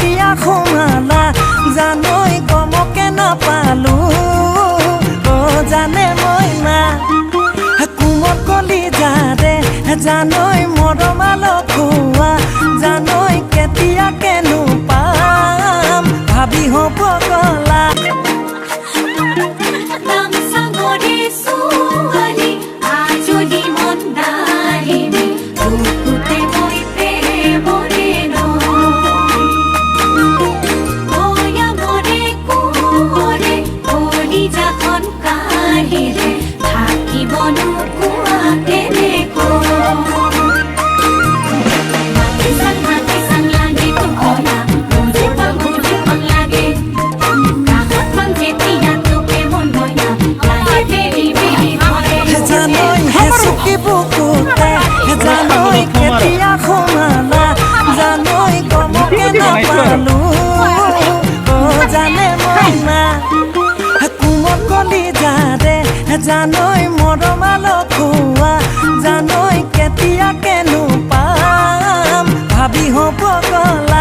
কেতিয়া সোমালা জানৈ গমকে নাপালো জানে মই না কোমল কলি যাৰে জানৈ মৰমাল খোৱা জানৈ কেতিয়া কেনো পাম ভাবি হ'ব গলা জানৈ কেতিয়া সোমালা জানৈ গমকে নাপালো জানে মই না কোমল কলি যাৰে জানৈ মৰমাল খোৱা জানৈ কেতিয়া কেনো পাম ভাবি হ'ব